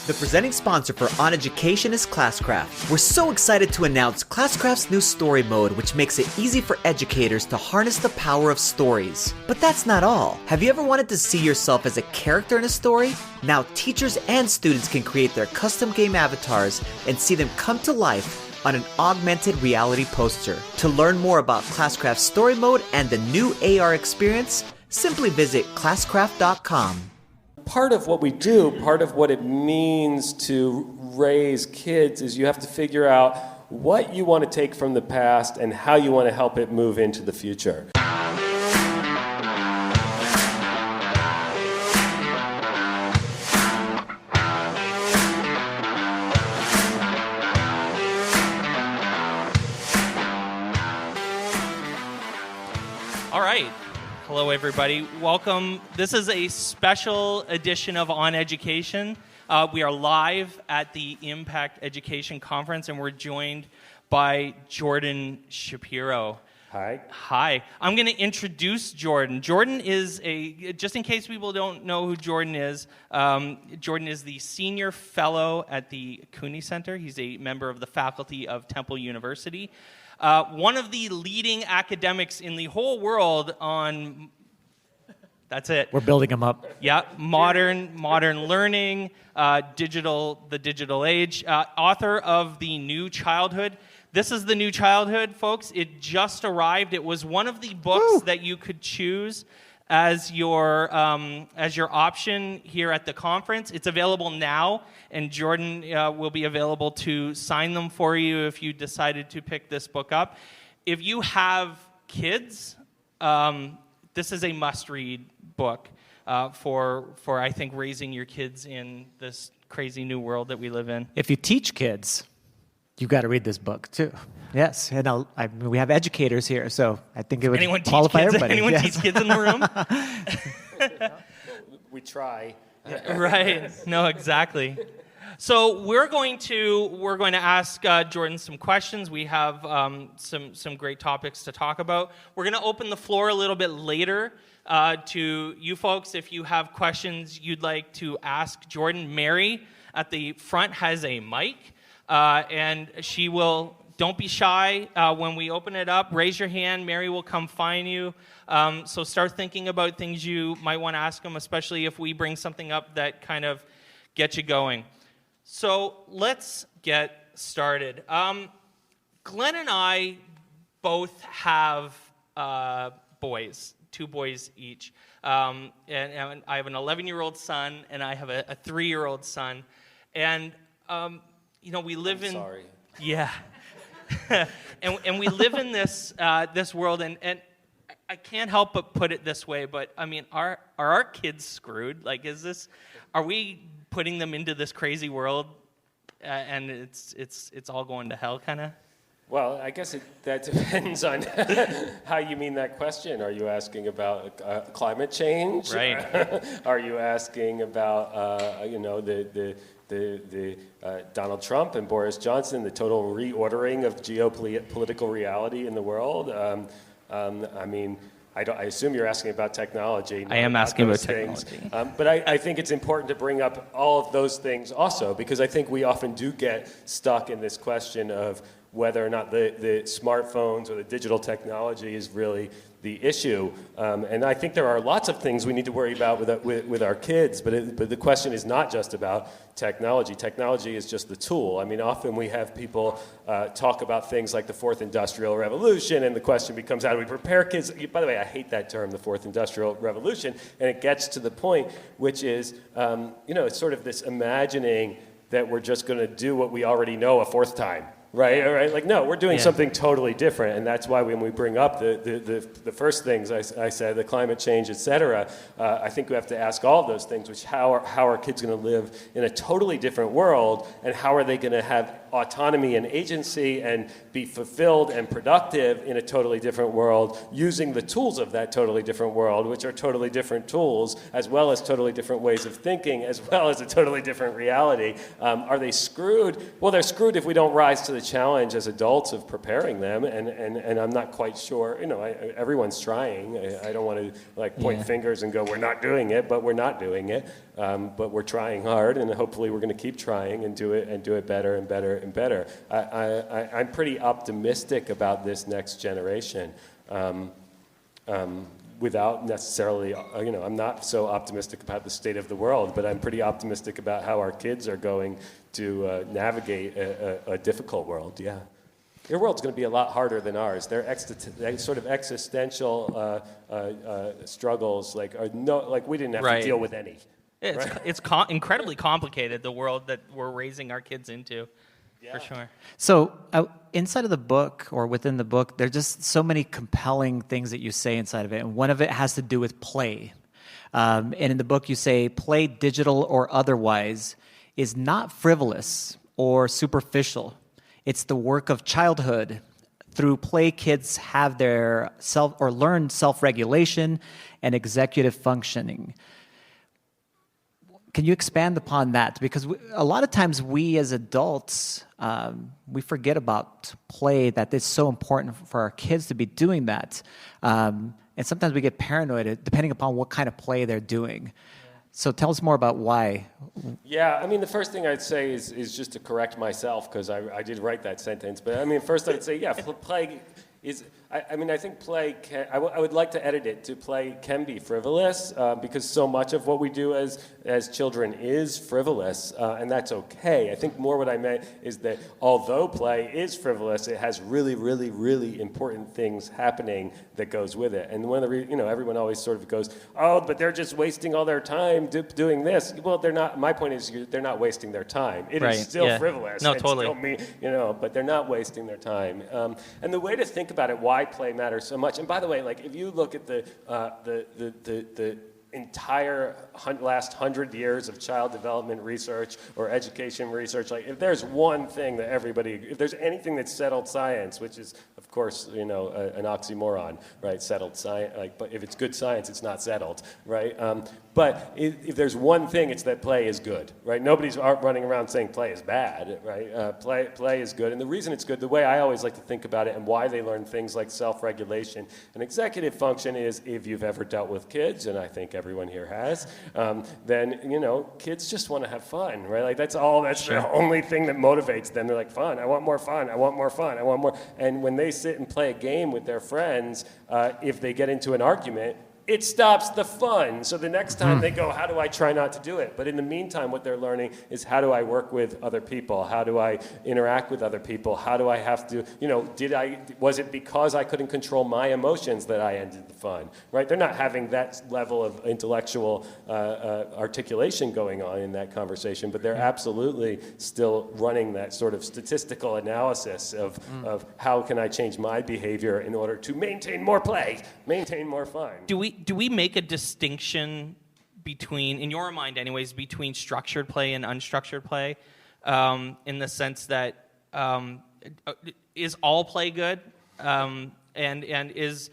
The presenting sponsor for OnEducation is Classcraft. We're so excited to announce Classcraft's new story mode, which makes it easy for educators to harness the power of stories. But that's not all. Have you ever wanted to see yourself as a character in a story? Now teachers and students can create their custom game avatars and see them come to life on an augmented reality poster. To learn more about Classcraft's story mode and the new AR experience, simply visit classcraft.com. Part of what we do, part of what it means to raise kids is you have to figure out what you want to take from the past and how you want to help it move into the future. All right. Hello, everybody. Welcome. This is a special edition of OnEducation. We are live at the Impact Education Conference, and we're joined by Jordan Shapiro. Hi. Hi. I'm going to introduce Jordan. Jordan is just in case people don't know who Jordan is the Senior Fellow at the Cooney Center. He's a member of the faculty of Temple University. One of the leading academics in the whole world on, that's it. We're building them up. Yeah, modern learning, the digital age. Author of The New Childhood. This is The New Childhood, folks. It just arrived. It was one of the books that you could choose as your option here at the conference. It's available now, and Jordan will be available to sign them for you if you decided to pick this book up. If you have kids, this is a must-read book for I think raising your kids in this crazy new world that we live in. If you teach kids, you've got to read this book too. Yes, and we have educators here, so I think it would qualify everybody. Anyone teach kids in the room? We try. Right. No, exactly. So we're going to ask Jordan some questions. We have some great topics to talk about. We're going to open the floor a little bit later to you folks. If you have questions you'd like to ask Jordan, Mary at the front has a mic, and she will. Don't be shy when we open it up. Raise your hand. Mary will come find you. So start thinking about things you might want to ask them, especially if we bring something up that kind of gets you going. So let's get started. Glen and I both have boys, 2 boys each. And I have an 11-year-old son, and I have a 3-year-old son. And, we live in... Sorry. Yeah. and we live in this world, and I can't help but put it this way, but I mean, are our kids screwed? Like, are we putting them into this crazy world, and it's all going to hell, kind of? Well, I guess that depends on how you mean that question. Are you asking about climate change? Right. Are you asking about the Donald Trump and Boris Johnson, the total reordering of geopolitical reality in the world? I assume you're asking about technology. I am asking about technology. But I think it's important to bring up all of those things also, because I think we often do get stuck in this question of whether or not the smartphones or the digital technology is really the issue. And I think there are lots of things we need to worry about with our kids, but the question is not just about technology. Technology is just the tool. I mean, often we have people talk about things like the Fourth Industrial Revolution, and the question becomes, how do we prepare kids? By the way, I hate that term, the Fourth Industrial Revolution, and it gets to the point, which is, it's sort of this imagining that we're just going to do what we already know a fourth time. Right? Like, no, we're doing something totally different, and that's why when we bring up the first things I said, the climate change, et cetera, I think we have to ask all of those things, which how are kids going to live in a totally different world, and how are they going to have autonomy and agency and be fulfilled and productive in a totally different world using the tools of that totally different world, which are totally different tools, as well as totally different ways of thinking, as well as a totally different reality. Are they screwed? Well, they're screwed if we don't rise to the challenge as adults of preparing them, and I'm not quite sure. Everyone's trying. I don't want to point fingers and go, we're not doing it, but we're not doing it. But we're trying hard, and hopefully we're going to keep trying and do it better and better and better. I'm pretty optimistic about this next generation. Without necessarily, I'm not so optimistic about the state of the world, but I'm pretty optimistic about how our kids are going to navigate a difficult world, yeah. Your world's going to be a lot harder than ours. Their sort of existential struggles, we didn't have to deal with any. It's incredibly complicated, the world that we're raising our kids into. For sure. So inside of the book, or within the book, there's just so many compelling things that you say inside of it, and one of it has to do with play. And in the book you say, play, digital or otherwise, is not frivolous or superficial. It's the work of childhood. Through play, kids have their learn self-regulation and executive functioning. Can you expand upon that? Because a lot of times we as adults, we forget about play, that it's so important for our kids to be doing that. And sometimes we get paranoid depending upon what kind of play they're doing. So tell us more about why. Yeah, I mean, the first thing I'd say is just to correct myself, because I did write that sentence. But I mean, first I'd say, play is... I think play can... I would like to edit it to play can be frivolous, because so much of what we do as children is frivolous, and that's okay. I think more what I meant is that although play is frivolous, it has really, really, really important things happening that goes with it. And one of the everyone always sort of goes, oh, but they're just wasting all their time doing this. Well, they're not. My point is they're not wasting their time. It is still frivolous. No, totally. Still but they're not wasting their time. And the way to think about it, why play matters so much. And by the way, if you look at the entire last 100 years of child development research or education research, if there's one thing that if there's anything that's settled science, which is, of course, an oxymoron, right? Settled science, but if it's good science, it's not settled, right? But if there's one thing, it's that play is good, right? Nobody's running around saying play is bad, right? Play is good, and the reason it's good, the way I always like to think about it, and why they learn things like self-regulation and executive function is, if you've ever dealt with kids, and I think everyone here has, then kids just want to have fun, right? That's the only thing that motivates them. They're like, fun. I want more fun. I want more fun. I want more. And when they sit and play a game with their friends, if they get into an argument, it stops the fun. So the next time they go, how do I try not to do it? But in the meantime, what they're learning is, how do I work with other people? How do I interact with other people? How do I have to, was it because I couldn't control my emotions that I ended the fun, right? They're not having that level of intellectual articulation going on in that conversation, but they're absolutely still running that sort of statistical analysis of how can I change my behavior in order to maintain more play, maintain more fun. Do we make a distinction between, in your mind anyways, between structured play and unstructured play, in the sense that is all play good, and is,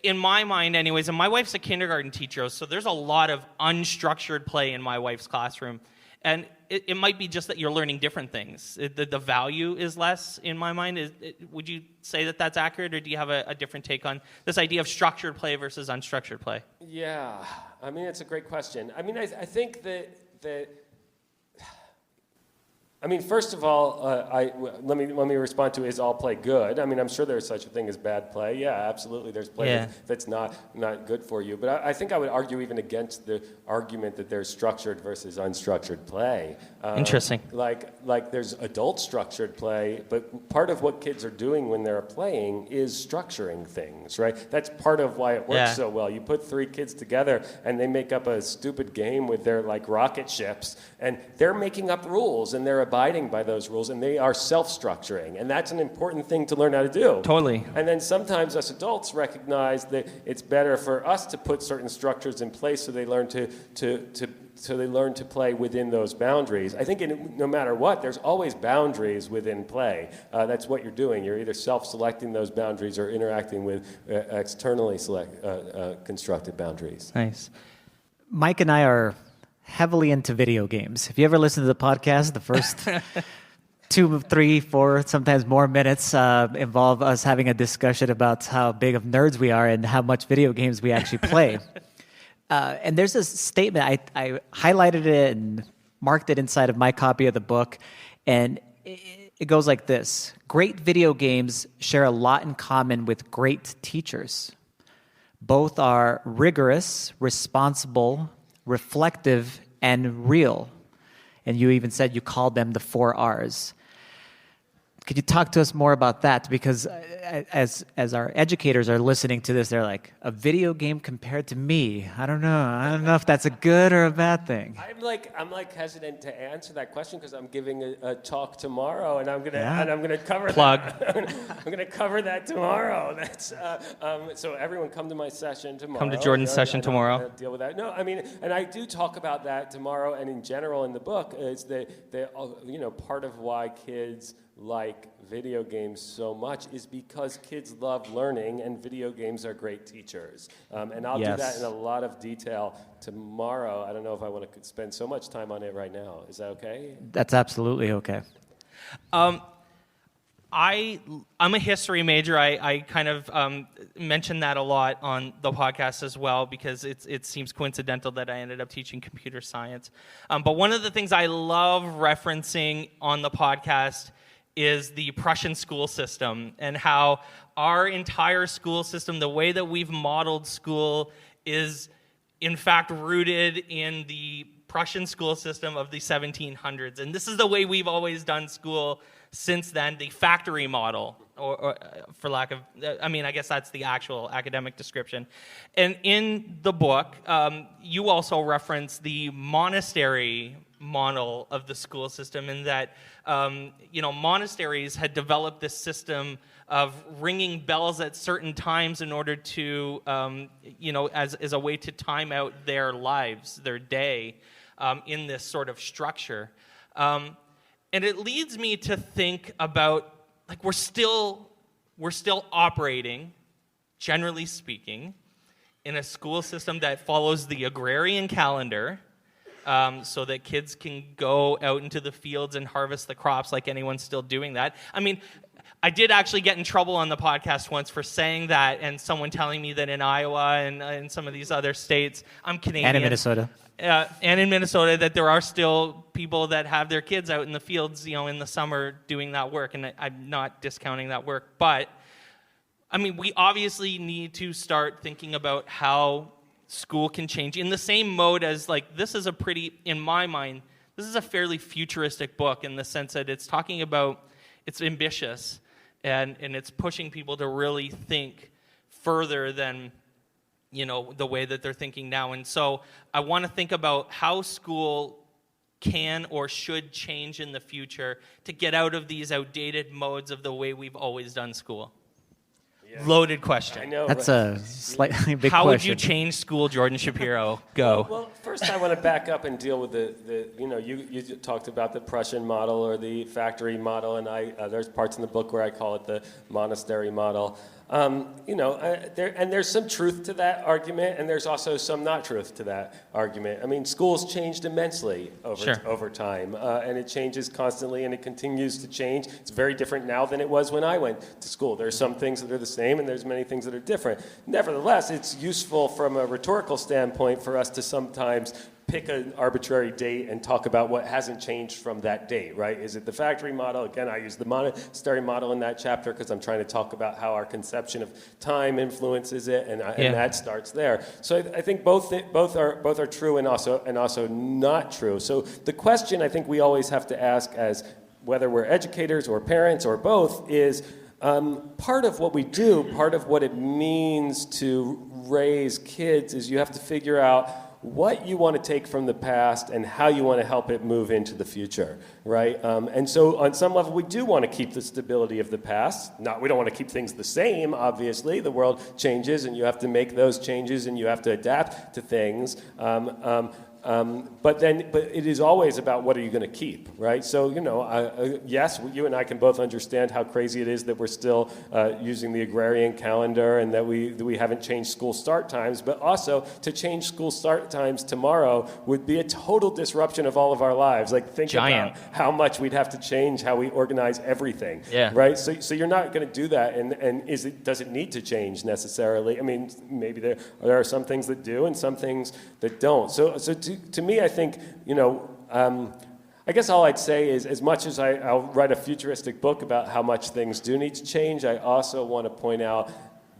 in my mind anyways, and my wife's a kindergarten teacher, so there's a lot of unstructured play in my wife's classroom, and it might be just that you're learning different things. The value is less, in my mind. Would you say that that's accurate, or do you have a different take on this idea of structured play versus unstructured play? Yeah, I mean, it's a great question. I mean, I think that I mean, first of all, let me respond to, is all play good? I mean, I'm sure there's such a thing as bad play. Yeah, absolutely, there's play that's not good for you. But I think I would argue even against the argument that there's structured versus unstructured play. Interesting. Like there's adult structured play, but part of what kids are doing when they're playing is structuring things, right? That's part of why it works so well. You put 3 kids together and they make up a stupid game with their rocket ships, and they're making up rules, and they're abiding by those rules, and they are self-structuring, and that's an important thing to learn how to do. Totally. And then sometimes us adults recognize that it's better for us to put certain structures in place so they learn to play within those boundaries. I think no matter what, there's always boundaries within play. That's what you're doing. You're either self-selecting those boundaries or interacting with externally constructed boundaries. Nice. Mike and I are heavily into video games. If you ever listen to the podcast, the first 2, 3, 4, sometimes more minutes involve us having a discussion about how big of nerds we are and how much video games we actually play. And there's this statement, I highlighted it and marked it inside of my copy of the book, and it goes like this. Great video games share a lot in common with great teachers. Both are rigorous, responsible, reflective, and real. And you even said you called them the 4 R's. Could you talk to us more about that? Because as our educators are listening to this, they're like, a video game compared to me. I don't know if that's a good or a bad thing. I'm like hesitant to answer that question because I'm giving a talk tomorrow, and I'm gonna cover that. I'm gonna cover that tomorrow. That's so everyone come to my session tomorrow. Come to Jordan's session tomorrow. Deal with that. No, I mean, and I do talk about that tomorrow, and in general in the book, is that part of why kids like video games so much is because kids love learning, and video games are great teachers. And I'll do that in a lot of detail tomorrow. I don't know if I want to spend so much time on it right now. Is that okay? That's absolutely okay. I'm a history major. I kind of mention that a lot on the podcast as well because it seems coincidental that I ended up teaching computer science. But one of the things I love referencing on the podcast is the Prussian school system and how our entire school system, the way that we've modeled school, is in fact rooted in the Prussian school system of the 1700s. And this is the way we've always done school since then, the factory model, or for lack of, I guess that's the actual academic description. And in the book, you also reference the monastery model of the school system, in that monasteries had developed this system of ringing bells at certain times in order to as a way to time out their lives, their day, in this sort of structure, and it leads me to think about, like, we're still operating, generally speaking, in a school system that follows the agrarian calendar. So that kids can go out into the fields and harvest the crops, like anyone's still doing that. I mean, I did actually get in trouble on the podcast once for saying that, and someone telling me that in Iowa and in some of these other states, I'm Canadian. And in Minnesota. And in Minnesota, that there are still people that have their kids out in the fields, in the summer doing that work, and I'm not discounting that work. But, I mean, we obviously need to start thinking about how school can change in the same mode as, like, this is in my mind, this is a fairly futuristic book in the sense that it's talking about, it's ambitious, and it's pushing people to really think further than, the way that they're thinking now. And so I want to think about how school can or should change in the future to get out of these outdated modes of the way we've always done school. Yeah. Loaded question. I know. That's a slightly big question. How would you change school, Jordan Shapiro? Go. Well, first I want to back up and deal with you talked about the Prussian model or the factory model, and there's parts in the book where I call it the monastery model. There's some truth to that argument, and there's also some not truth to that argument. I mean, schools changed immensely over time, and it changes constantly, and it continues to change. It's very different now than it was when I went to school. There's some things that are the same, and there's many things that are different. Nevertheless, it's useful from a rhetorical standpoint for us to sometimes pick an arbitrary date and talk about what hasn't changed from that date, right? Is it the factory model? Again, I use the monastery model in that chapter because I'm trying to talk about how our conception of time influences it, and that starts there. So I think both are true and also not true. So the question I think we always have to ask, as whether we're educators or parents or both, is part of what we do, part of what it means to raise kids, is you have to figure out what you want to take from the past and how you want to help it move into the future, right? And so on some level, we do want to keep the stability of the past. We don't want to keep things the same, obviously. The world changes, and you have to make those changes, and you have to adapt to things. but it is always about what are you going to keep, right? So, yes, you and I can both understand how crazy it is that we're still using the agrarian calendar and that we haven't changed school start times, but also to change school start times tomorrow would be a total disruption of all of our lives. Like, think about how much we'd have to change how we organize everything, right? So you're not going to do that, and does it need to change necessarily? I mean, maybe there are some things that do and some things that don't. So to me, I think, I guess all I'd say is, as much as I'll write a futuristic book about how much things do need to change, I also want to point out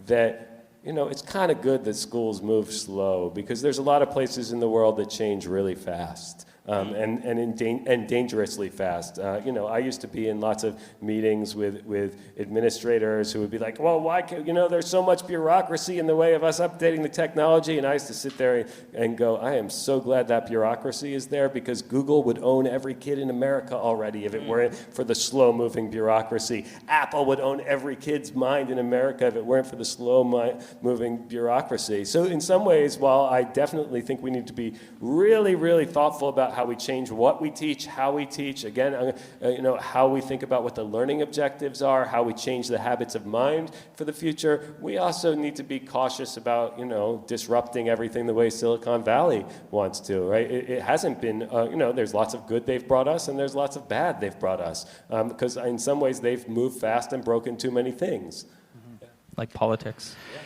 that, it's kind of good that schools move slow, because there's a lot of places in the world that change really fast. And dangerously fast. I used to be in lots of meetings with administrators who would be like, well, why can't, there's so much bureaucracy in the way of us updating the technology. And I used to sit there and go, I am so glad that bureaucracy is there, because Google would own every kid in America already if it weren't for the slow-moving bureaucracy. Apple would own every kid's mind in America if it weren't for the slow-moving bureaucracy. So in some ways, while I definitely think we need to be really, really thoughtful about how we change what we teach, how we teach, again, how we think about what the learning objectives are, how we change the habits of mind for the future, we also need to be cautious about, disrupting everything the way Silicon Valley wants to, right? It hasn't been, there's lots of good they've brought us, and there's lots of bad they've brought us, because in some ways they've moved fast and broken too many things. Yeah. Like politics. Yeah.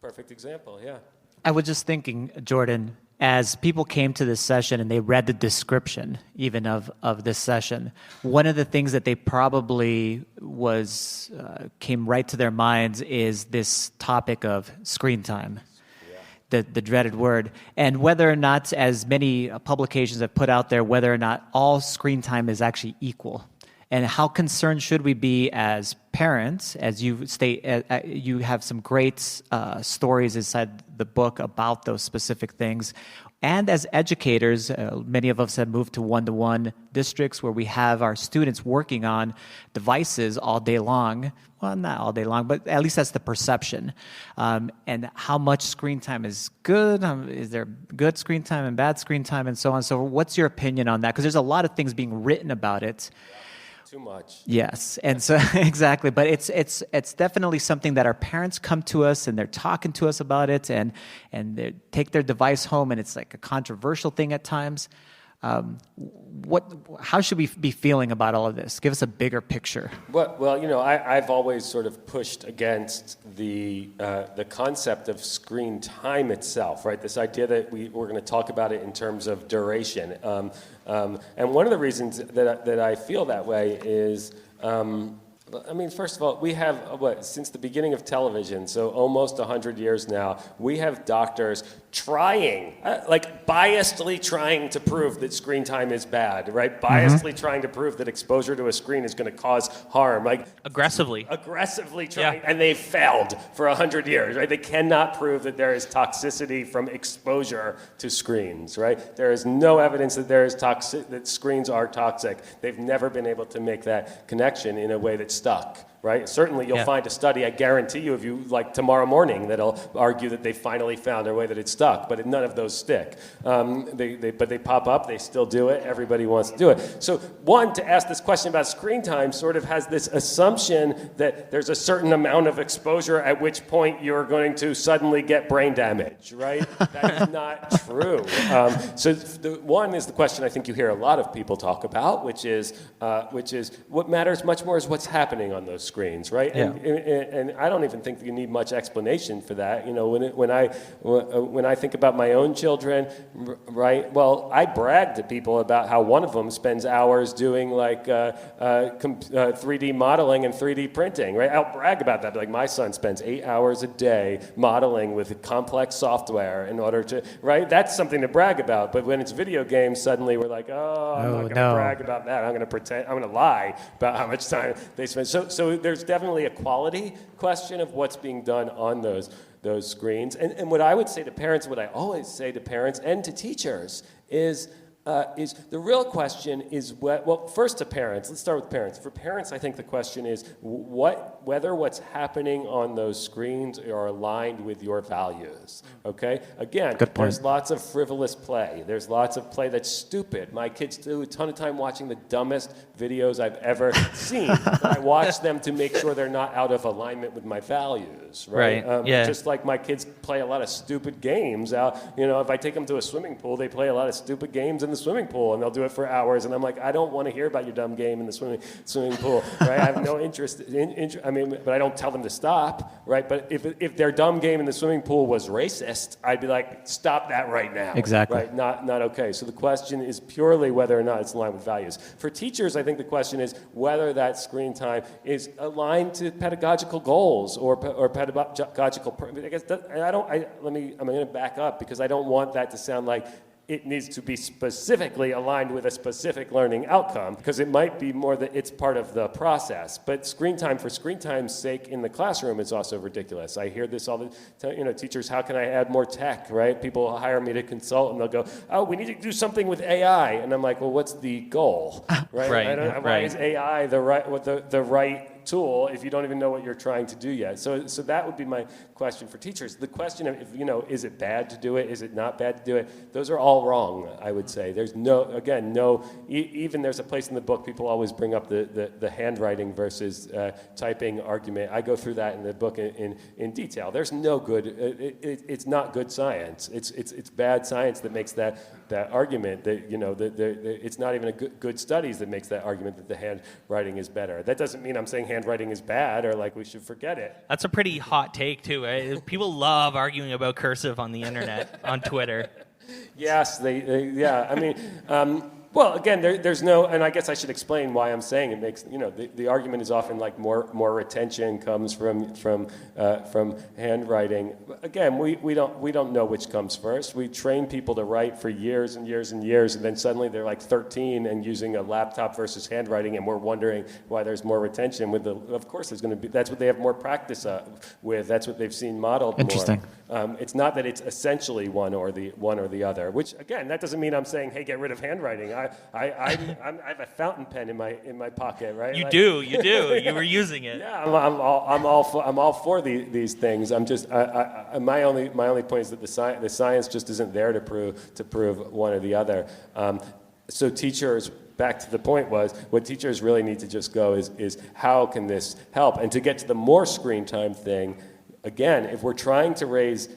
Perfect example, yeah. I was just thinking, Jordan, as people came to this session and they read the description even of this session, one of the things that they probably came right to their minds is this topic of screen time, the dreaded word. And whether or not, as many publications have put out there, whether or not all screen time is actually equal. And how concerned should we be as parents, as you state, you have some great stories inside the book about those specific things. And as educators, many of us have moved to one-to-one districts where we have our students working on devices all day long. Well, not all day long, but at least that's the perception. And how much screen time is good? Is there good screen time and bad screen time and so on? So what's your opinion on that? Because there's a lot of things being written about it. Too much. Yes, and so exactly, but it's definitely something that our parents come to us and they're talking to us about it, and they take their device home, and it's like a controversial thing at times. How should we be feeling about all of this? Give us a bigger picture. Well, I've always sort of pushed against the concept of screen time itself, right? This idea that we're going to talk about it in terms of duration. And one of the reasons that I feel that way is, first of all, we have, since the beginning of television, so almost 100 years now, we have doctors trying, biasedly trying to prove that screen time is bad, right? Biasedly trying to prove that exposure to a screen is going to cause harm. Aggressively trying, and they've failed for 100 years, right? They cannot prove that there is toxicity from exposure to screens, right? There is no evidence that that screens are toxic. They've never been able to make that connection in a way that stuck, right? Certainly you'll find a study, I guarantee you, if you tomorrow morning, that'll argue that they finally found a way that it stuck, but none of those stick. But they pop up, they still do it, everybody wants to do it. So one, to ask this question about screen time sort of has this assumption that there's a certain amount of exposure at which point you're going to suddenly get brain damage, right? That is not true. So one is the question I think you hear a lot of people talk about, which is what matters much more is what's happening on those screens, right? Yeah. And I don't even think you need much explanation for that. When I think about my own children, right? Well, I brag to people about how one of them spends hours doing 3D modeling and 3D printing, right? I'll brag about that. Like, my son spends 8 hours a day modeling with complex software in order to, right? That's something to brag about. But when it's video games, suddenly we're like, I'm not going to brag about that. I'm going to lie about how much time they spend. So there's definitely a quality question of what's being done on those screens. And what I would say to parents, what I always say to parents and to teachers is the real question is first to parents. Let's start with parents. For parents, I think the question is what whether what's happening on those screens are aligned with your values, okay? Again, there's lots of frivolous play. There's lots of play that's stupid. My kids do a ton of time watching the dumbest videos I've ever seen. But I watch them to make sure they're not out of alignment with my values, right? Just like my kids play a lot of stupid games out, if I take them to a swimming pool, they play a lot of stupid games in the swimming pool, and they'll do it for hours, and I'm like, I don't want to hear about your dumb game in the swimming pool, right? I have no interest but I don't tell them to stop, right? But if their dumb game in the swimming pool was racist, I'd be like, stop that right now. Exactly. Right? Not okay. So the question is purely whether or not it's aligned with values. For teachers, I think the question is whether that screen time is aligned to pedagogical goals or pedagogical. I guess I'm going to back up because I don't want that to sound like it needs to be specifically aligned with a specific learning outcome, because it might be more that it's part of the process. But screen time for screen time's sake in the classroom is also ridiculous. I hear this all the time, teachers, how can I add more tech, right? People hire me to consult and they'll go, oh, we need to do something with AI. And I'm like, well, what's the goal, right? Why is AI the right tool if you don't even know what you're trying to do yet? So that would be my question for teachers. The question of, is it bad to do it? Is it not bad to do it? Those are all wrong, I would say. There's even there's a place in the book, people always bring up the handwriting versus typing argument. I go through that in the book in detail. There's no good, it's not good science. It's bad science that makes that argument that, it's not even a good studies that makes that argument that the handwriting is better. That doesn't mean I'm saying handwriting is bad or like we should forget it. That's a pretty hot take too. Right? People love arguing about cursive on the internet, on Twitter. Yes, yeah. I mean, well, again, there's no, and I guess I should explain why I'm saying it makes, the argument is often like more retention comes from handwriting. Again, we don't know which comes first. We train people to write for years and years and years, and then suddenly they're like 13 and using a laptop versus handwriting, and we're wondering why there's more retention. Of course, there's going to be. That's what they have more practice with. That's what they've seen modeled. Interesting. More. It's not that it's essentially one or the other. Which again, that doesn't mean I'm saying, hey, get rid of handwriting. I have a fountain pen in my pocket, right? You do. You were using it. Yeah, I'm all for these things. I'm just my only point is that the science just isn't there to prove one or the other. So teachers. Back to the point was, what teachers really need to just go is how can this help? And to get to the more screen time thing, again, if we're trying to raise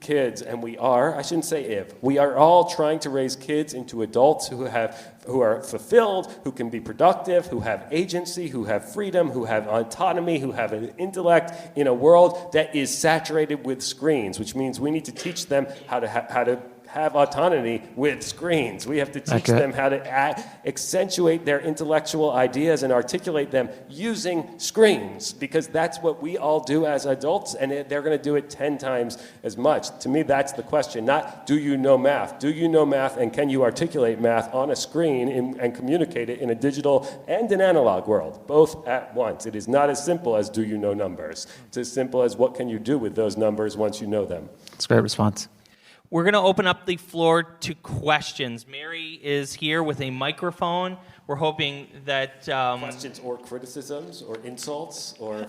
kids, and we are all trying to raise kids into adults who are fulfilled, who can be productive, who have agency, who have freedom, who have autonomy, who have an intellect in a world that is saturated with screens, which means we need to teach them how to have autonomy with screens. We have to teach them how to accentuate their intellectual ideas and articulate them using screens, because that's what we all do as adults, and they're going to do it 10 times as much. To me, that's the question, not do you know math? Do you know math, and can you articulate math on a screen and communicate it in a digital and an analog world, both at once? It is not as simple as do you know numbers. It's as simple as what can you do with those numbers once you know them. That's a great response. We're going to open up the floor to questions. Mary is here with a microphone. We're hoping that... questions or criticisms or insults or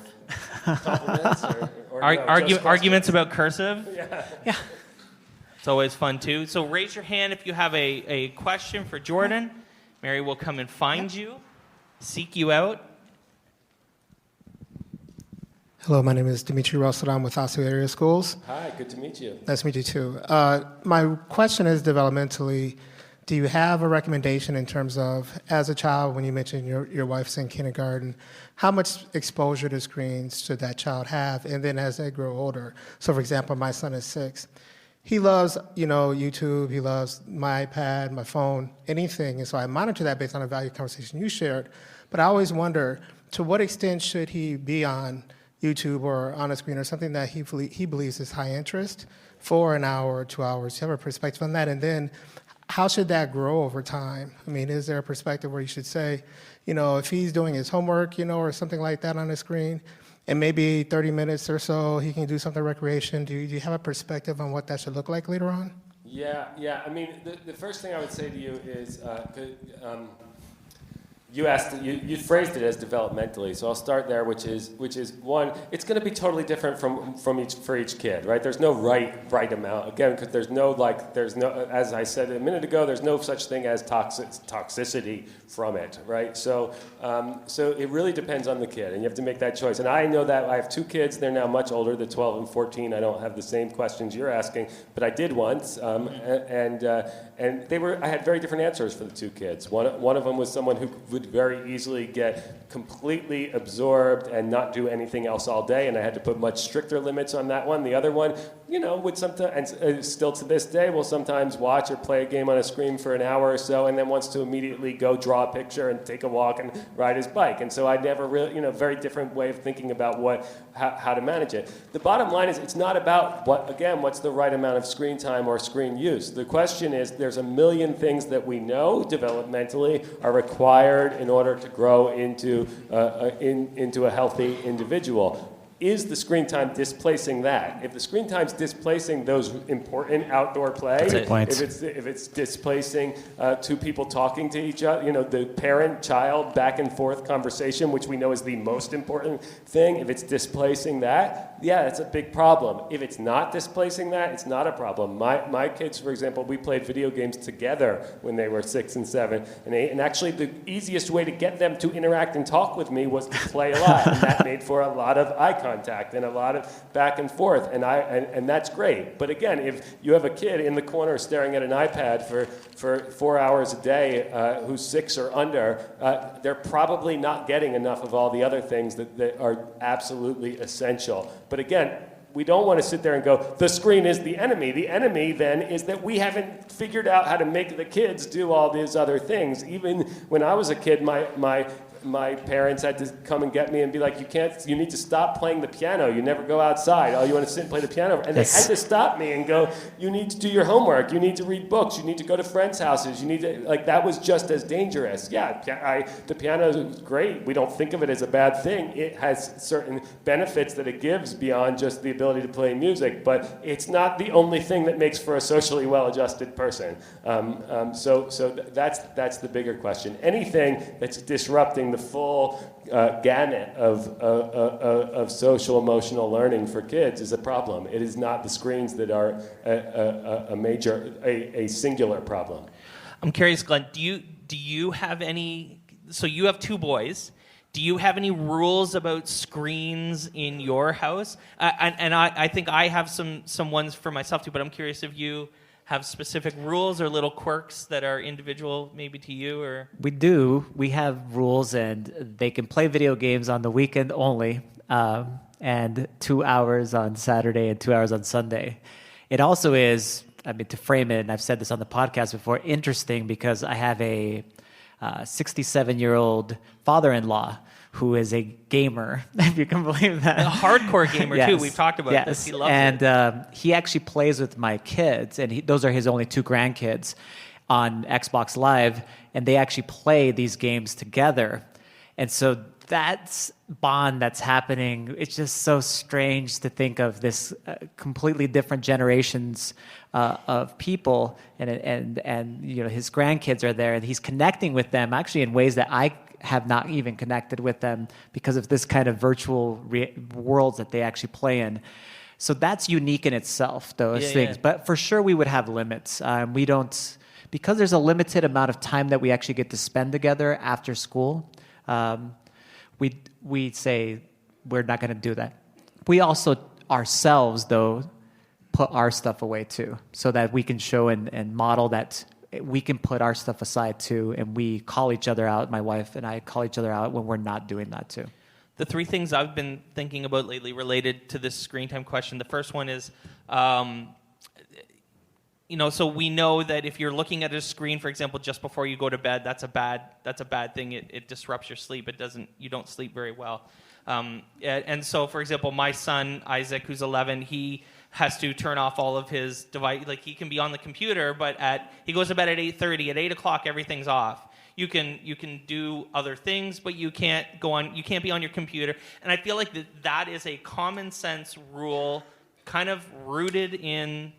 compliments or arguments about cursive. Yeah. It's always fun, too. So raise your hand if you have a question for Jordan. Mary will come and find you, seek you out. Hello, my name is Dimitri Russell. I'm with Osseo Area Schools. Hi, good to meet you. Nice to meet you, too. My question is developmentally, do you have a recommendation in terms of, as a child, when you mentioned your wife's in kindergarten, how much exposure to screens should that child have, and then as they grow older? So, for example, my son is 6. He loves, YouTube, he loves my iPad, my phone, anything, and so I monitor that based on a value conversation you shared. But I always wonder, to what extent should he be on YouTube or on a screen or something that he believes is high interest for an hour or 2 hours? Do you have a perspective on that? And then how should that grow over time? I mean, is there a perspective where you should say, if he's doing his homework, or something like that on the screen, and maybe 30 minutes or so he can do something recreation, do you have a perspective on what that should look like later on? Yeah. I mean, the first thing I would say to you is You phrased it as developmentally, so I'll start there, which is one. It's going to be totally different for each kid, right? There's no right amount again, because there's no, as I said a minute ago, there's no such thing as toxicity from it, right? So it really depends on the kid, and you have to make that choice. And I know that I have two kids; they're now much older, they're 12 and 14. I don't have the same questions you're asking, but I did once, and I had very different answers for the two kids. One of them was someone who would very easily get completely absorbed and not do anything else all day, and I had to put much stricter limits on that one. The other one, would sometimes, and still to this day, will sometimes watch or play a game on a screen for an hour or so, and then wants to immediately go draw a picture and take a walk and ride his bike. And so I never really, very different way of thinking about how to manage it. The bottom line is, it's not about what's the right amount of screen time or screen use. The question is, there's a million things that we know developmentally are required in order to grow into a healthy individual. Is the screen time displacing that? If the screen time's displacing those important outdoor play, if it's displacing two people talking to each other, the parent-child back-and-forth conversation, which we know is the most important thing, if it's displacing that, yeah, it's a big problem. If it's not displacing that, it's not a problem. My kids, for example, we played video games together when they were 6 and 7 and 8, and actually the easiest way to get them to interact and talk with me was to play a lot, and that made for a lot of eye contact and a lot of back and forth, and that's great. But again, if you have a kid in the corner staring at an iPad for 4 hours a day who's 6 or under, they're probably not getting enough of all the other things that are absolutely essential. But again, we don't want to sit there and go, the screen is the enemy. The enemy, then, is that we haven't figured out how to make the kids do all these other things. Even when I was a kid, my parents had to come and get me and be like, you need to stop playing the piano. You never go outside. Oh, you want to sit and play the piano? And they had to stop me and go, you need to do your homework. You need to read books. You need to go to friends' houses. You need to, that was just as dangerous. Yeah, the piano is great. We don't think of it as a bad thing. It has certain benefits that it gives beyond just the ability to play music, but it's not the only thing that makes for a socially well-adjusted person. So that's the bigger question. Anything that's disrupting the full gamut of social emotional learning for kids is a problem. It is not the screens that are a singular problem. I'm curious, Glenn, do you have any, so you have two boys, do you have any rules about screens in your house? And I think I have some ones for myself too, but I'm curious if you have specific rules or little quirks that are individual maybe to you, or? We do. We have rules, and they can play video games on the weekend only, and 2 hours on Saturday and 2 hours on Sunday. It also is, to frame it, and I've said this on the podcast before, interesting because I have a 67-year-old father-in-law who is a gamer, if you can believe that. A hardcore gamer, yes. Too. We've talked about this. He loves it. And he actually plays with my kids, and those are his only two grandkids on Xbox Live, and they actually play these games together. And so that's bond that's happening. It's just so strange to think of this completely different generations of people, and his grandkids are there, and he's connecting with them actually in ways that I have not even connected with them because of this kind of virtual worlds that they actually play in. So that's unique in itself, those things. Yeah. But for sure, we would have limits. We don't, because there's a limited amount of time that we actually get to spend together after school. We say we're not going to do that. We also ourselves, though, put our stuff away too, so that we can show and model that we can put our stuff aside too, and we call each other out. My wife and I call each other out when we're not doing that too. The three things I've been thinking about lately related to this screen time question. The first one is, so we know that if you're looking at a screen, for example, just before you go to bed, that's a bad thing. It disrupts your sleep. You don't sleep very well. And so, for example, my son Isaac, who's 11, he has to turn off all of his device. Like, he can be on the computer, but he goes to bed at 8:30. At 8 o'clock, everything's off. You can do other things, but you can't be on your computer. And I feel like that is a common sense rule, kind of rooted in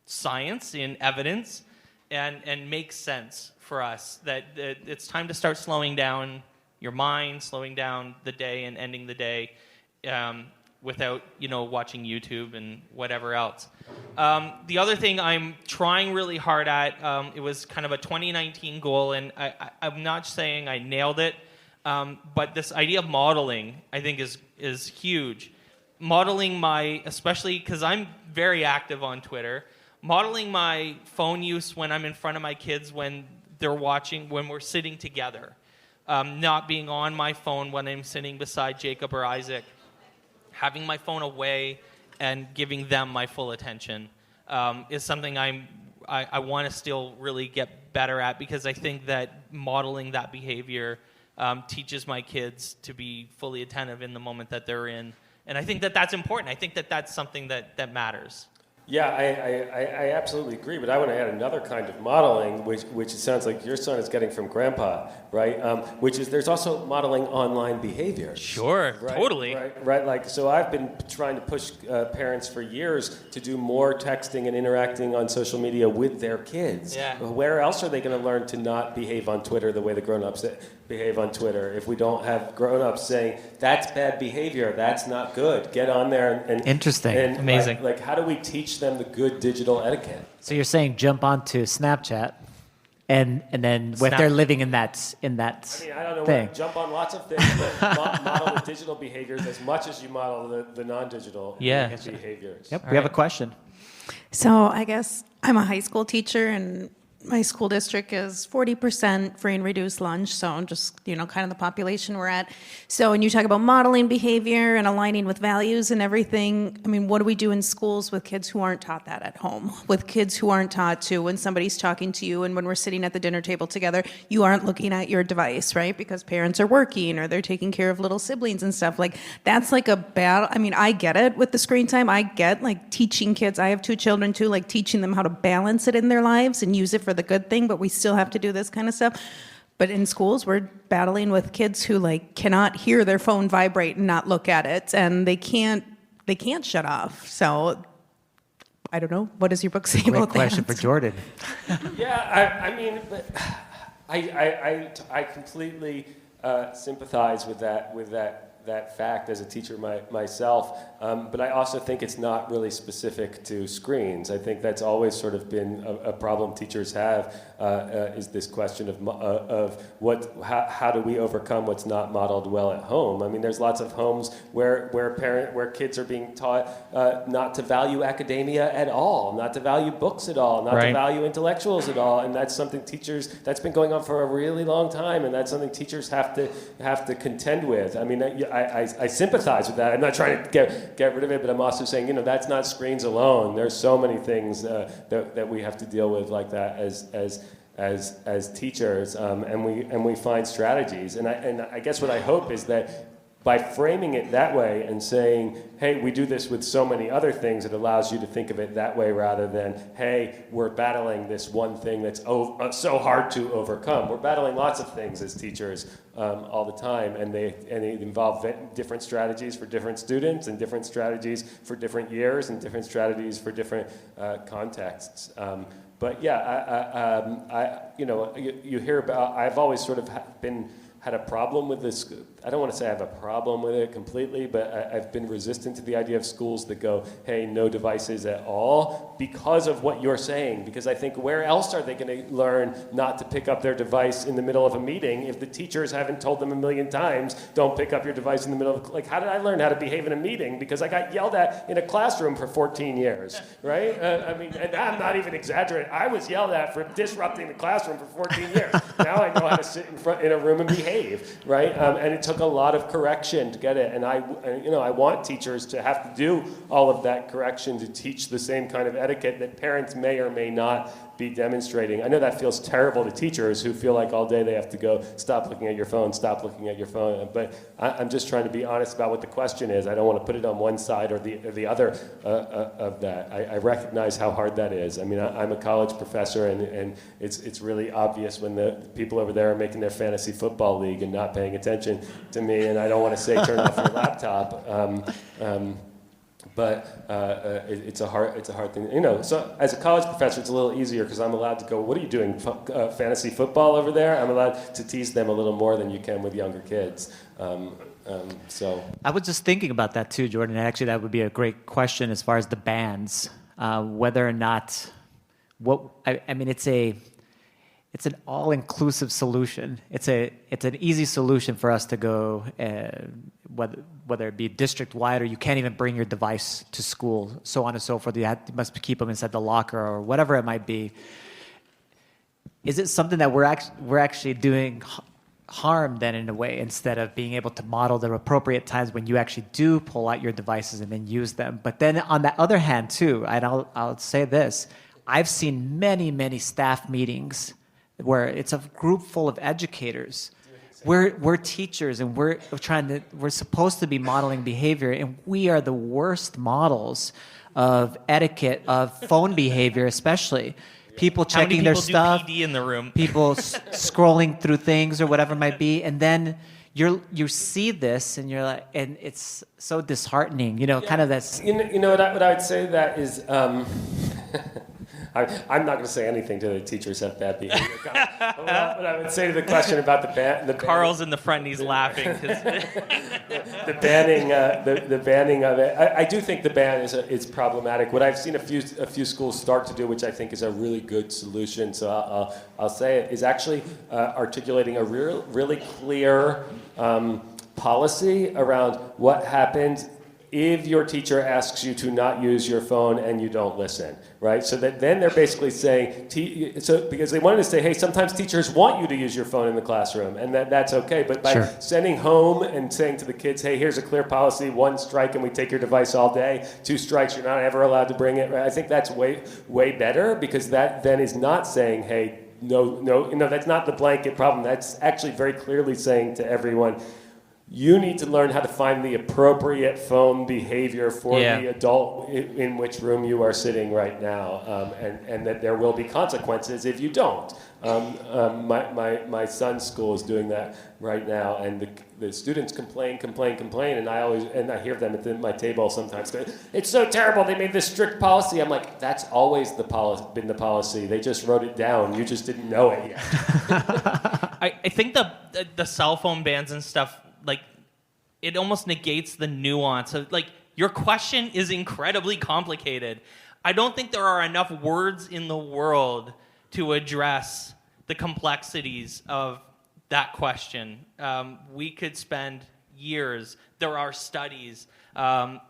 science, in evidence, and make sense for us that it's time to start slowing down your mind, slowing down the day and ending the day without, watching YouTube and whatever else. The other thing I'm trying really hard at, it was kind of a 2019 goal, and I'm not saying I nailed it, but this idea of modeling, I think, is huge. Modeling especially because I'm very active on Twitter, modeling my phone use when I'm in front of my kids when they're watching, when we're sitting together. Not being on my phone when I'm sitting beside Jacob or Isaac. Having my phone away and giving them my full attention is something I want to still really get better at, because I think that modeling that behavior teaches my kids to be fully attentive in the moment that they're in. And I think that that's important. I think that that's something that matters. Yeah, I absolutely agree, but I want to add another kind of modeling, which it sounds like your son is getting from grandpa, right? Which is there's also modeling online behavior. Sure, right? totally. Right. Like, so I've been trying to push parents for years to do more texting and interacting on social media with their kids. Yeah. Where else are they going to learn to not behave on Twitter the way the grown-ups behave on Twitter if we don't have grown-ups saying, that's bad behavior, that's not good, get on there and Interesting. and Amazing. like how do we teach them the good digital etiquette? So you're saying jump onto Snapchat, and then if Snap. they're living in that I mean, I don't know, thing. jump on lots of things, but model the digital behaviors as much as you model the non-digital behaviors. Yep, we have a question. So I guess I'm a high school teacher, and my school district is 40% free and reduced lunch, so just, kind of the population we're at. So when you talk about modeling behavior and aligning with values and everything, I mean, what do we do in schools with kids who aren't taught that at home? With kids who aren't taught to, when somebody's talking to you and when we're sitting at the dinner table together, you aren't looking at your device, right? Because parents are working or they're taking care of little siblings and stuff. Like, that's like a battle. I mean, I get it with the screen time. I get, like, teaching kids. I have 2 children, too, like, teaching them how to balance it in their lives and use it for the good thing, but we still have to do this kind of stuff. But in schools, we're battling with kids who cannot hear their phone vibrate and not look at it, and they can't shut off. So I don't know. What does your book say Great about that? question for Jordan. Yeah, I mean, but I completely sympathize with that fact as a teacher myself, but I also think it's not really specific to screens. I think that's always sort of been a problem teachers have, is this question of how do we overcome what's not modeled well at home. I mean, there's lots of homes where kids are being taught not to value academia at all, not to value books at all, not to value intellectuals at all, and that's something that's been going on for a really long time, and that's something teachers have to contend with. I mean, I sympathize with that. I'm not trying to get rid of it, but I'm also saying, that's not screens alone. There's so many things that we have to deal with like that as teachers, and we find strategies. And I guess what I hope is that by framing it that way and saying, hey, we do this with so many other things, it allows you to think of it that way rather than, hey, we're battling this one thing that's so hard to overcome. We're battling lots of things as teachers all the time, and they involve different strategies for different students and different strategies for different years and different strategies for different contexts. But yeah, you hear about, I've always sort of had a problem with this. I don't want to say I have a problem with it completely, but I've been resistant to the idea of schools that go, hey, no devices at all, because of what you're saying. Because I think where else are they going to learn not to pick up their device in the middle of a meeting if the teachers haven't told them a million times, don't pick up your device in the middle of, how did I learn how to behave in a meeting? Because I got yelled at in a classroom for 14 years, right? I mean, and I'm not even exaggerating. I was yelled at for disrupting the classroom for 14 years. Now I know how to sit in a room and behave, right? And it took a lot of correction to get it, and I want teachers to have to do all of that correction to teach the same kind of etiquette that parents may or may not be demonstrating. I know that feels terrible to teachers who feel like all day they have to go, stop looking at your phone, stop looking at your phone. But I'm just trying to be honest about what the question is. I don't want to put it on one side or the other of that. I recognize how hard that is. I mean, I'm a college professor, and it's really obvious when the people over there are making their fantasy football league and not paying attention to me, and I don't want to say turn off your laptop. But it's a hard thing. So as a college professor, it's a little easier because I'm allowed to go, what are you doing, fantasy football over there? I'm allowed to tease them a little more than you can with younger kids. So I was just thinking about that too, Jordan. Actually, that would be a great question as far as the bans, whether or not it's an all-inclusive solution. It's an easy solution for us to go, whether it be district-wide or you can't even bring your device to school, so on and so forth. You must keep them inside the locker or whatever it might be. Is it something that we're actually doing harm then in a way, instead of being able to model the appropriate times when you actually do pull out your devices and then use them? But then on the other hand too, and I'll say this, I've seen many, many staff meetings where it's a group full of educators. We're teachers and we're supposed to be modeling behavior, and we are the worst models of etiquette, of phone behavior especially. People checking their stuff. How many people do PD in the room? People scrolling through things or whatever it might be, and then you see this and you're like, and it's so disheartening. Kind of that's. What I would say to that is. I'm not going to say anything to the teachers have bad behavior. What I would say to the question about the Carl's in the front and he's laughing. the banning of it. I do think the ban is problematic. What I've seen a few schools start to do, which I think is a really good solution, so I'll say it, is actually articulating a really clear policy around what happens if your teacher asks you to not use your phone and you don't listen, right? So that then they're basically saying, because they wanted to say, hey, sometimes teachers want you to use your phone in the classroom, and that's okay. But by sending home and saying to the kids, hey, here's a clear policy, 1 strike and we take your device all day, 2 strikes, you're not ever allowed to bring it, right? I think that's way better, because that then is not saying, hey, no, that's not the blanket problem. That's actually very clearly saying to everyone, you need to learn how to find the appropriate phone behavior for the adult in which room you are sitting right now, and that there will be consequences if you don't. My son's school is doing that right now, and the students complain, and I hear them at my table sometimes go, it's so terrible, they made this strict policy. I'm like, that's always been the policy. They just wrote it down. You just didn't know it yet. I think the cell phone bans and stuff, like, it almost negates the nuance of, like, your question is incredibly complicated. I don't think there are enough words in the world to address the complexities of that question. We could spend years. There are studies. Like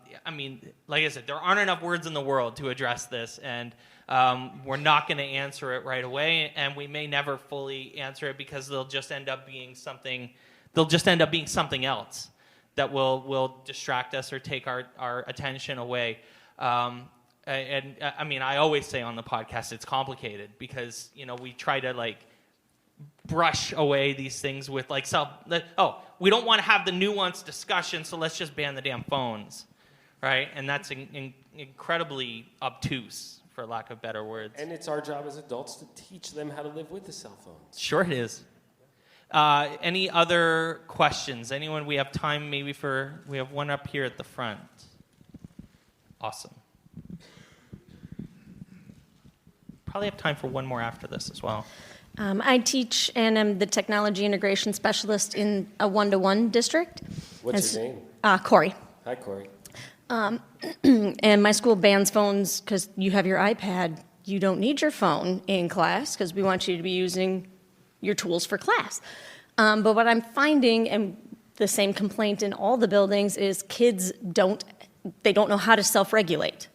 I said, there aren't enough words in the world to address this, and we're not going to answer it right away, and we may never fully answer it because they'll just end up being something else that will distract us or take our attention away. I always say on the podcast it's complicated because we try to brush away these things with we don't want to have the nuanced discussion, so let's just ban the damn phones, right? And that's incredibly obtuse, for lack of better words. And it's our job as adults to teach them how to live with the cell phones. Sure it is. Any other questions? Anyone? We have time we have one up here at the front. Awesome. Probably have time for one more after this as well. I teach and am the technology integration specialist in a 1-to-1 district. What's your name? Corey. Hi, Corey. And my school bans phones because you have your iPad. You don't need your phone in class because we want you to be using your tools for class. But what I'm finding, and the same complaint in all the buildings, is kids don't know how to self-regulate.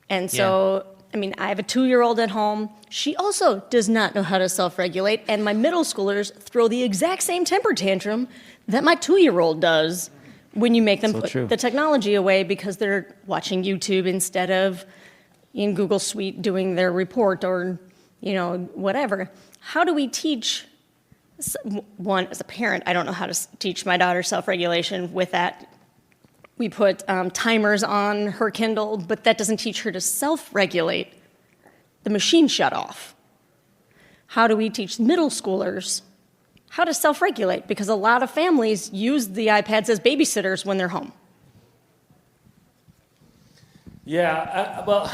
And so, I have a 2-year-old at home. She also does not know how to self-regulate, and my middle schoolers throw the exact same temper tantrum that my 2-year-old does when you make them put the technology away because they're watching YouTube instead of in Google Suite doing their report or, whatever. How do we teach? One, as a parent, I don't know how to teach my daughter self-regulation with that. We put timers on her Kindle, but that doesn't teach her to self-regulate. The machine shut off. How do we teach middle schoolers how to self-regulate? Because a lot of families use the iPads as babysitters when they're home. Yeah, well,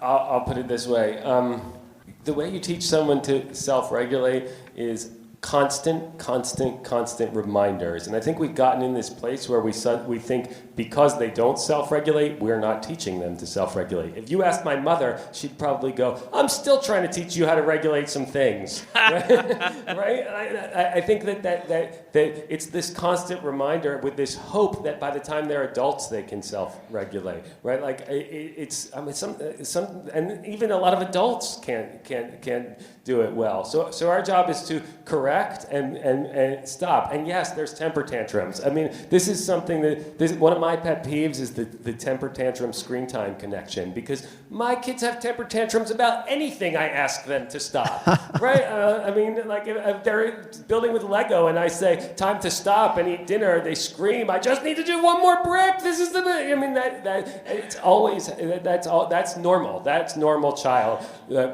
I'll put it this way. The way you teach someone to self-regulate is constant reminders. And I think we've gotten in this place where we think because they don't self-regulate, we're not teaching them to self-regulate. If you asked my mother, she'd probably go, I'm still trying to teach you how to regulate some things. Right? I think that it's this constant reminder with this hope that by the time they're adults, they can self-regulate. Right? Like and even a lot of adults can't do it well. So our job is to correct and stop. And yes, there's temper tantrums. I mean, this is something one of my pet peeves is the temper tantrum screen time connection, because my kids have temper tantrums about anything I ask them to stop. Right? I mean, like if they're building with Lego and I say time to stop and eat dinner, they scream, I just need to do one more brick. This is I mean that it's always that's normal. That's normal child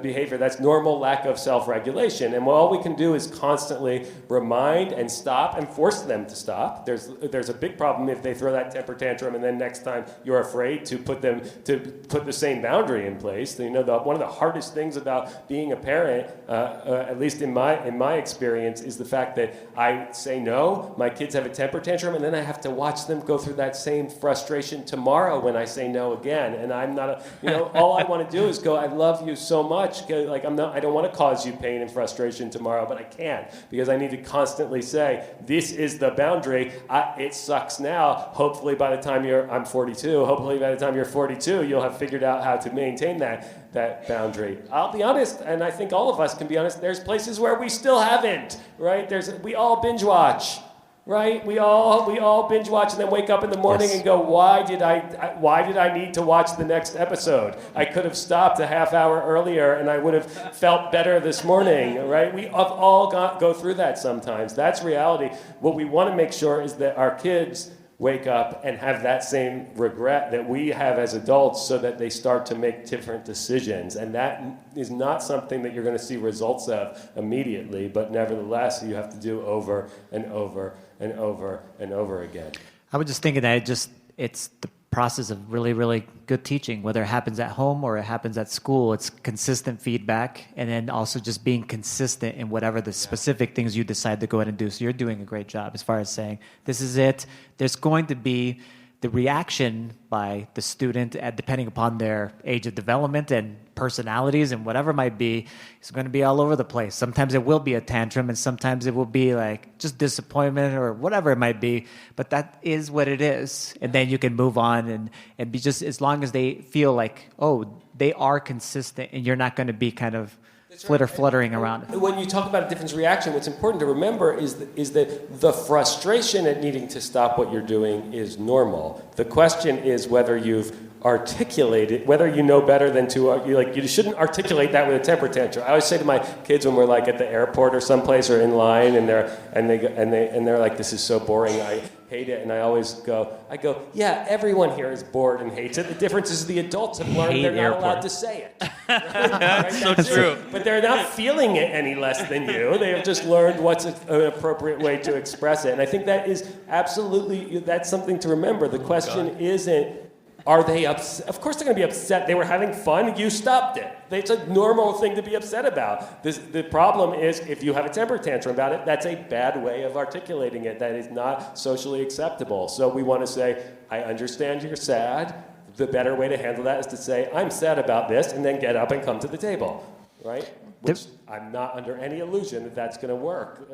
behavior. That's normal lack of self-regulation. And all we can do is constantly remind and stop and force them to stop. There's a big problem if they throw that temper tantrum and then next time you're afraid to put the same boundary in place. You know, one of the hardest things about being a parent, at least in my experience, is the fact that I say no, my kids have a temper tantrum, and then I have to watch them go through that same frustration tomorrow when I say no again. And I'm not all I want to do is go, I love you so much. Like I don't want to cause you pain and frustration tomorrow, but I can't, because I need to constantly say, this is the boundary. It sucks now. Hopefully by the time I'm 42, hopefully by the time you're 42, you'll have figured out how to maintain that boundary. I'll be honest, and I think all of us can be honest, there's places where we still haven't, right? We all binge watch. Right? We all binge watch and then wake up in the morning and go, why did I need to watch the next episode? I could have stopped a half hour earlier and I would have felt better this morning, right? We have all go through that sometimes. That's reality. What we want to make sure is that our kids wake up and have that same regret that we have as adults, so that they start to make different decisions. And that is not something that you're going to see results of immediately, but nevertheless, you have to do over and over and over and over again. I was just thinking that it's the process of really, really good teaching, whether it happens at home or it happens at school. It's consistent feedback, and then also just being consistent in whatever the specific things you decide to go ahead and do. So you're doing a great job as far as saying, this is it. There's going to be the reaction by the student, depending upon their age of development and personalities and whatever it might be, is going to be all over the place. Sometimes it will be a tantrum, and sometimes it will be like just disappointment or whatever it might be. But that is what it is. And then you can move on and be just, as long as they feel like, oh, they are consistent, and you're not going to be kind of fluttering around. When you talk about a different reaction, what's important to remember is that the frustration at needing to stop what you're doing is normal. The question is whether you've articulated, whether you know better than you shouldn't articulate that with a temper tantrum. I always say to my kids when we're like at the airport or someplace or in line and they're like, this is so boring, I hate it, and I go, yeah, everyone here is bored and hates it. The difference is the adults have learned they're not allowed to say it. That's so true. But they're not feeling it any less than you. They have just learned what's an appropriate way to express it. And I think that is absolutely, that's something to remember. The question isn't, are they upset? Of course they're going to be upset. They were having fun. You stopped it. It's a normal thing to be upset about. The problem is if you have a temper tantrum about it, that's a bad way of articulating it. That is not socially acceptable. So we want to say, I understand you're sad. The better way to handle that is to say, I'm sad about this, and then get up and come to the table, right? Which I'm not under any illusion that that's going to work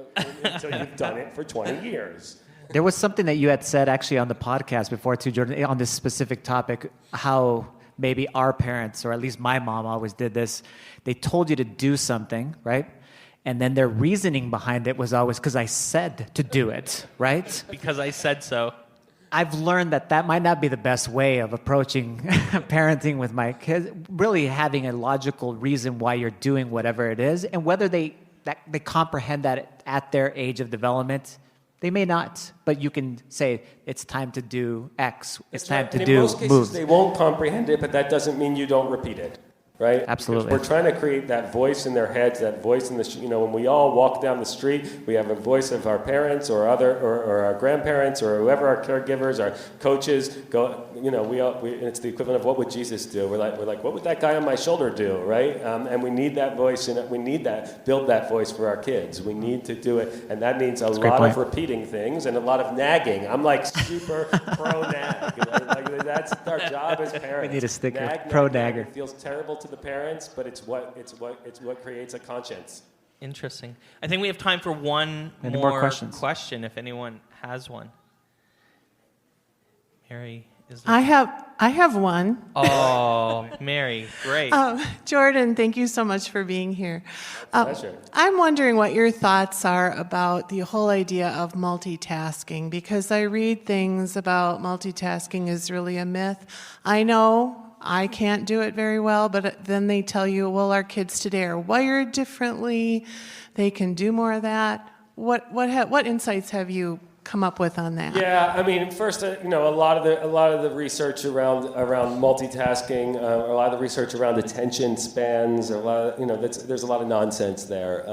until you've done it for 20 years. There was something that you had said actually on the podcast before too, Jordan, on this specific topic, how maybe our parents, or at least my mom always did this. They told you to do something, right? And then their reasoning behind it was always, because I said to do it, right? Because I said so. I've learned that might not be the best way of approaching parenting with my kids, really having a logical reason why you're doing whatever it is, and whether they comprehend that at their age of development. They may not, but you can say it's time to do X. It's time to do most cases, moves. They won't comprehend it, but that doesn't mean you don't repeat it. right? Absolutely. Because we're trying to create that voice in their heads, that voice in the, when we all walk down the street, we have a voice of our parents or our grandparents or whoever our caregivers, our coaches go, it's the equivalent of what would Jesus do? We're like, what would that guy on my shoulder do, right? And we need that voice, and we need build that voice for our kids. We need to do it, and that means a lot of repeating things and a lot of nagging. I'm like super pro-nag. Like, that's our job as parents. We need a sticker, pro-nagger. It feels terrible to the parents, but it's what creates a conscience. Interesting. I think we have time for one more question, if anyone has one. Mary, is there? I have one. Oh, Mary, great. Jordan, thank you so much for being here. Pleasure. I'm wondering what your thoughts are about the whole idea of multitasking, because I read things about multitasking is really a myth. I know I can't do it very well, but then they tell you, well, our kids today are wired differently. They can do more of that. What insights have you come up with on that? Yeah, I mean, first, a lot of the research around multitasking, a lot of the research around attention spans, there's a lot of nonsense there.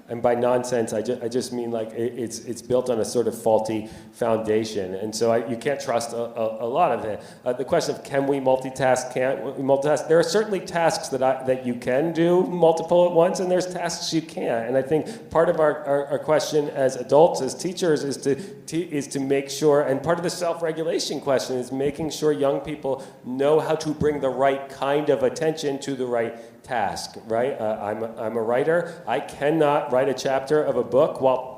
And by nonsense, I just mean like it's built on a sort of faulty foundation, and so you can't trust a lot of it. The question of can we multitask? Can't we multitask? There are certainly tasks that you can do multiple at once, and there's tasks you can't. And I think part of our question as adults, as teachers, is to make sure, and part of the self-regulation question is making sure young people know how to bring the right kind of attention to the right task, right? I'm a writer. I cannot write a chapter of a book while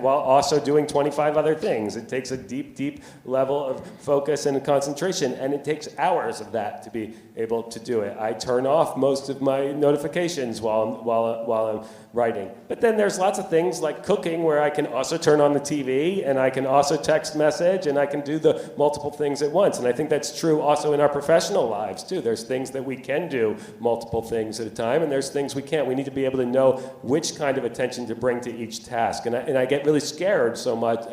also doing 25 other things. It takes a deep level of focus and concentration, and it takes hours of that to be able to do it. I turn off most of my notifications while I'm writing. But then there's lots of things like cooking where I can also turn on the TV, and I can also text message, and I can do the multiple things at once. And I think that's true also in our professional lives too. There's things that we can do multiple things at a time, and there's things we can't. We need to be able to know which kind of attention to bring to each task. And I get really scared so much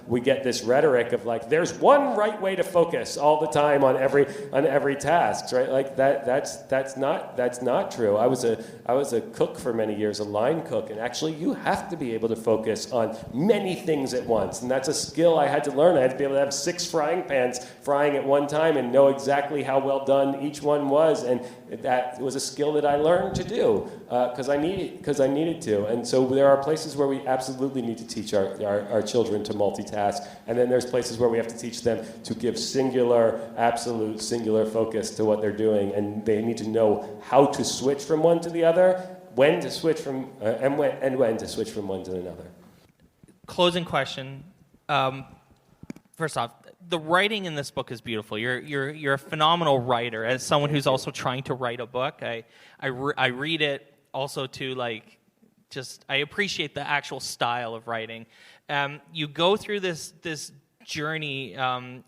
we get this rhetoric of like, there's one right way to focus all the time on every task, right? Like that's not true. I was a cook for many years, a line cook, and actually you have to be able to focus on many things at once, and that's a skill I had to learn. I had to be able to have 6 frying pans frying at one time and know exactly how well done each one was, and that was a skill that I learned to do because I needed to. And so there are places where we absolutely need to teach our children to multitask, and then there's places where we have to teach them to give absolute singular focus to what they're doing, and they need to know how to switch from one to the other, when to switch from when to switch from one to another. Closing question. First off, the writing in this book is beautiful. You're a phenomenal writer. As someone who's also trying to write a book, I read it also to I appreciate the actual style of writing. You go through this journey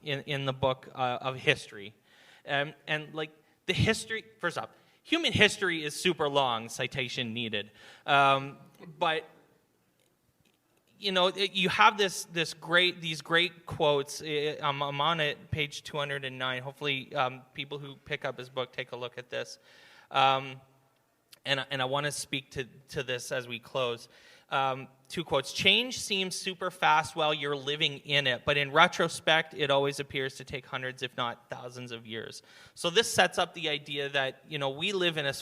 in the book of history, and the history. First off, human history is super long. Citation needed, but. You have these great quotes. I'm on it, page 209. Hopefully, people who pick up his book take a look at this. And I want to speak to this as we close. 2 quotes. Change seems super fast while you're living in it, but in retrospect, it always appears to take hundreds, if not thousands of years. So this sets up the idea that, we live in a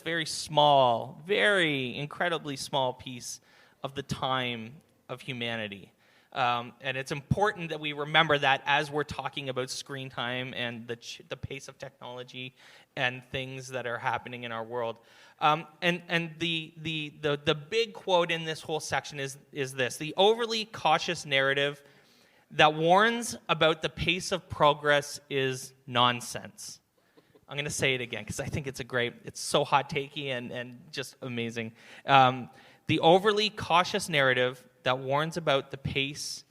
very incredibly small piece of the time of humanity. And it's important that we remember that as we're talking about screen time and the pace of technology and things that are happening in our world. And the big quote in this whole section is this: the overly cautious narrative that warns about the pace of progress is nonsense. I'm going to say it again because I think it's so hot-takey and just amazing. The overly cautious narrative that warns about the pace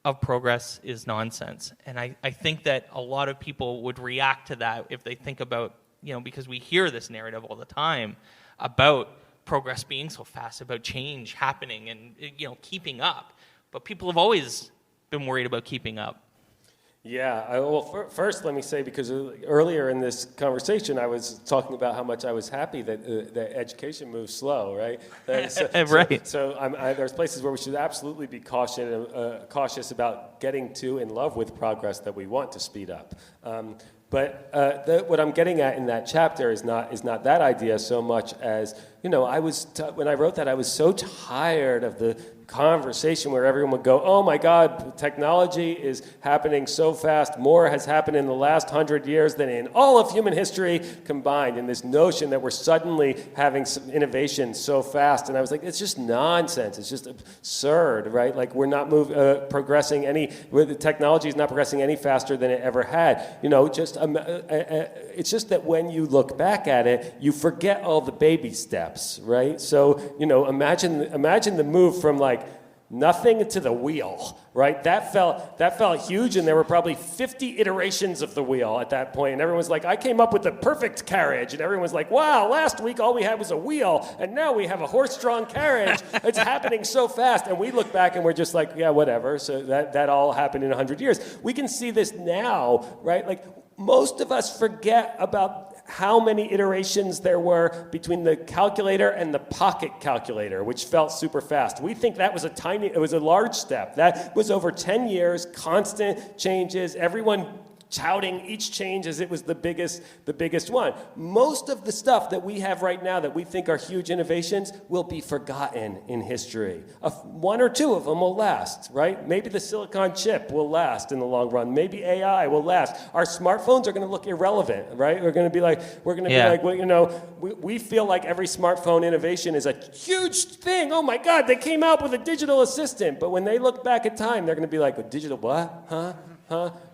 of progress is nonsense. And I think that a lot of people would react to that if they think about, because we hear this narrative all the time about progress being so fast, about change happening and, keeping up. But people have always been worried about keeping up. Yeah, well, first let me say, because earlier in this conversation I was talking about how much I was happy that education moves slow, right? Right. So there's places where we should absolutely be cautious about getting to in love with progress that we want to speed up. But what I'm getting at in that chapter is not that idea so much as, when I wrote that, I was so tired of the conversation where everyone would go, oh my God, technology is happening so fast. More has happened in the last 100 years than in all of human history combined. And this notion that we're suddenly having some innovation so fast. And I was like, it's just nonsense. It's just absurd, right? Like we're not progressing the technology is not progressing any faster than it ever had. It's just that when you look back at it, you forget all the baby steps, right? So, imagine the move from like nothing to the wheel, right? That felt huge, and there were probably 50 iterations of the wheel at that point, and everyone's like, I came up with the perfect carriage, and everyone's like, wow, last week all we had was a wheel, and now we have a horse-drawn carriage. It's happening so fast, and we look back and we're just like, yeah, whatever, so that all happened in 100 years. We can see this now, right? Like, most of us forget about how many iterations there were between the calculator and the pocket calculator, which felt super fast. We think that was a large step. That was over 10 years, constant changes, everyone touting each change as it was the biggest one. Most of the stuff that we have right now that we think are huge innovations will be forgotten in history. One or two of them will last, right? Maybe the silicon chip will last in the long run. Maybe AI will last. Our smartphones are going to look irrelevant, right? We're going to be like, we feel like every smartphone innovation is a huge thing. Oh my God, they came out with a digital assistant. But when they look back at time, they're going to be like, a digital what? Huh?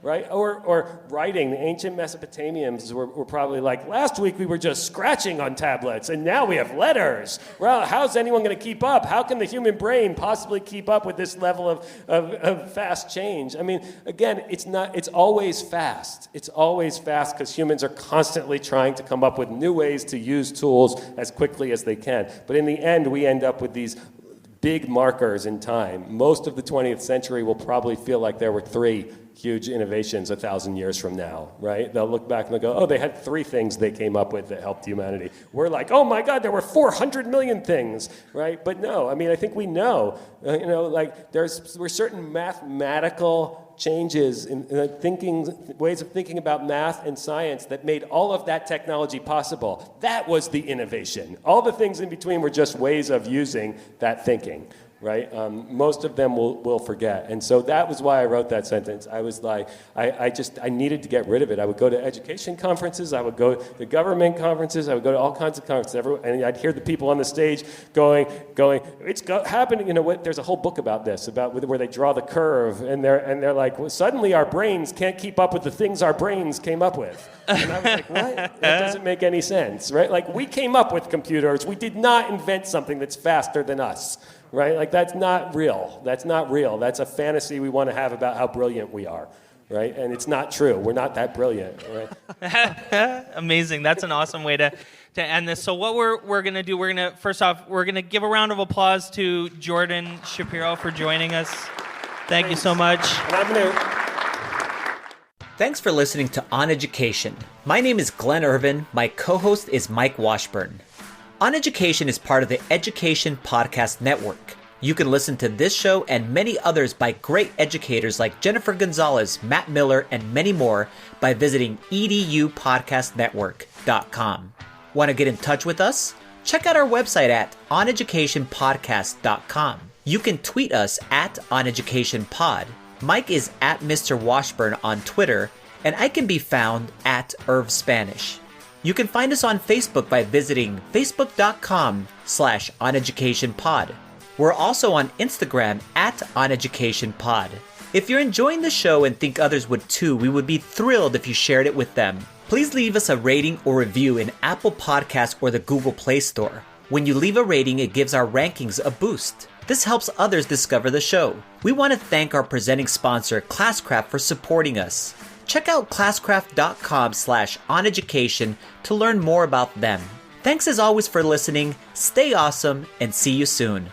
Right? Or writing. The ancient Mesopotamians were probably like, last week we were just scratching on tablets, and now we have letters. Well, how's anyone going to keep up? How can the human brain possibly keep up with this level of fast change? I mean, again, it's always fast. It's always fast because humans are constantly trying to come up with new ways to use tools as quickly as they can. But in the end, we end up with these big markers in time. Most of the 20th century will probably feel like there were 3 huge innovations 1,000 years from now, right? They'll look back and they'll go, oh, they had 3 things they came up with that helped humanity. We're like, oh my God, there were 400 million things, right? But no, I mean, I think we know, we're certain mathematical changes in ways of thinking about math and science that made all of that technology possible. That was the innovation. All the things in between were just ways of using that thinking. Right? Most of them will forget. And so that was why I wrote that sentence. I was like, I needed to get rid of it. I would go to education conferences, I would go to government conferences, I would go to all kinds of conferences, and I'd hear the people on the stage going, it's happening, there's a whole book about this, about where they draw the curve, and they're like, well, suddenly our brains can't keep up with the things our brains came up with. And I was like, what? That doesn't make any sense, right? Like, we came up with computers. We did not invent something that's faster than us. Right? Like, that's not real. That's not real. That's a fantasy we want to have about how brilliant we are. Right? And it's not true. We're not that brilliant. Right? Amazing. That's an awesome way to end this. So what we're going to do, first off, we're going to give a round of applause to Jordan Shapiro for joining us. Thank you so much. And I'm going to... Thanks for listening to On Education. My name is Glen Irvin. My co-host is Mike Washburn. OnEducation is part of the Education Podcast Network. You can listen to this show and many others by great educators like Jennifer Gonzalez, Matt Miller, and many more by visiting edupodcastnetwork.com. Want to get in touch with us? Check out our website at oneducationpodcast.com. You can tweet us at oneducationpod. Mike is at Mr. Washburn on Twitter, and I can be found at Irv Spanish. You can find us on Facebook by visiting facebook.com/oneducationpod. We're also on Instagram at oneducationpod. If you're enjoying the show and think others would too, we would be thrilled if you shared it with them. Please leave us a rating or review in Apple Podcasts or the Google Play Store. When you leave a rating, it gives our rankings a boost. This helps others discover the show. We want to thank our presenting sponsor, Classcraft, for supporting us. Check out classcraft.com/oneducation to learn more about them. Thanks as always for listening, stay awesome, and see you soon.